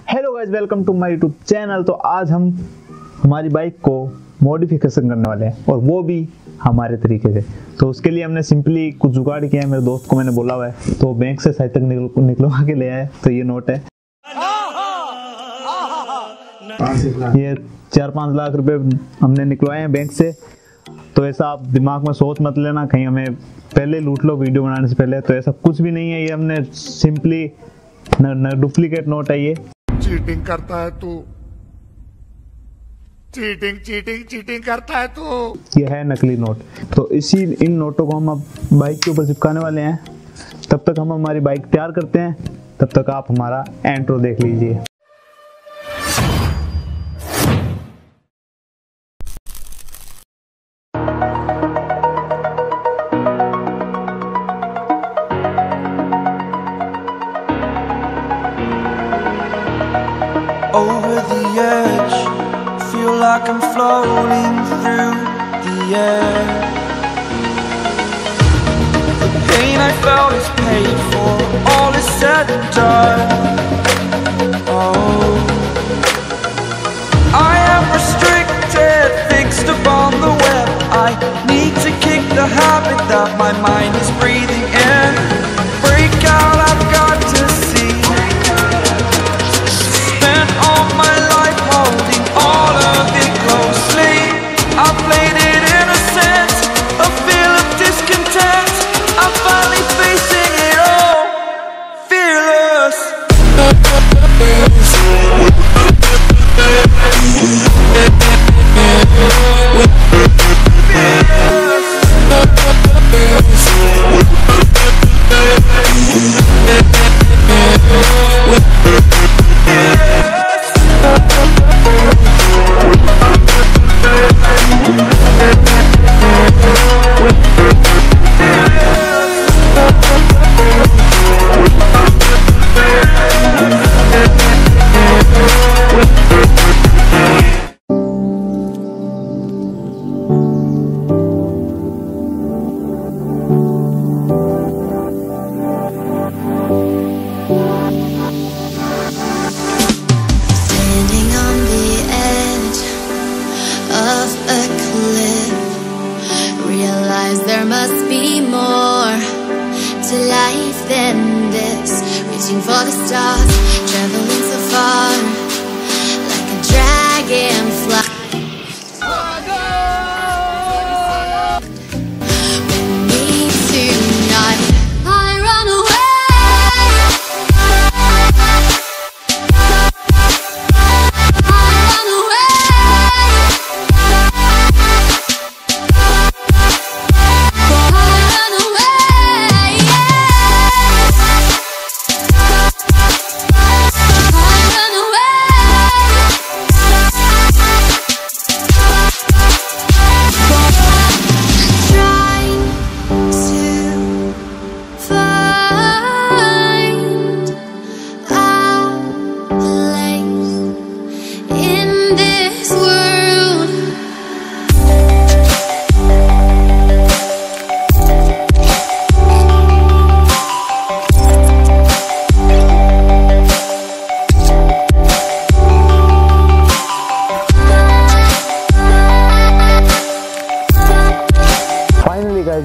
Hello guys, welcome to my YouTube channel. तो आज हम हमारी बाइक को मॉडिफिकेशन करने वाले हैं और वो भी हमारे तरीके से। तो उसके लिए हमने सिंपली कुछ जुगाड़ किया है। मेरे दोस्त को मैंने बोला हुआ है तो बैंक से साइड तक निकलवा के ले आया। तो ये नोट है, ये 4-5 लाख रुपए हमने निकलवाए हैं बैंक से। तो ऐसा आप दिमाग में सोच मत लेना कहीं हमें पहले लूट लो वीडियो बनाने से पहले। तो ऐसा कुछ भी नहीं है, ये हमने सिंपली डुप्लीकेट नोट है। ये चीटिंग करता है तू, चीटिंग करता है तू। ये है नकली नोट। तो इन नोटों को हम अब बाइक के ऊपर चिपकाने वाले हैं। तब तक हम हमारी बाइक तैयार करते हैं, तब तक आप हमारा इंट्रो देख लीजिए। Over the edge, feel like I'm floating through the air. The pain I felt is paid for, all is said and done. Oh, I am restricted, fixed upon the web. I need to kick the habit that my mind is breathing in. Break out, I've got to see. All my life holding all of it closely. I played it innocent, a feel of discontent. I'm finally facing it all, fearless. There must be more to life than this. Reaching for the stars, traveling so far, like a dragonfly. With me tonight, I run away.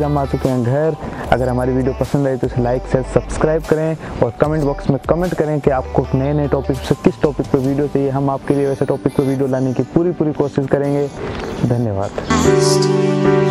हम आ चुके हैं घर। अगर हमारी video पसंद आई तो इसे like share subscribe करें और कमेंट बॉक्स में कमेंट करें कि आपको नए टॉपिक से किस टॉपिक पे वीडियो चाहिए। हम आपके लिए वैसे टॉपिक पे वीडियो लाने की पूरी कोशिश करेंगे। धन्यवाद।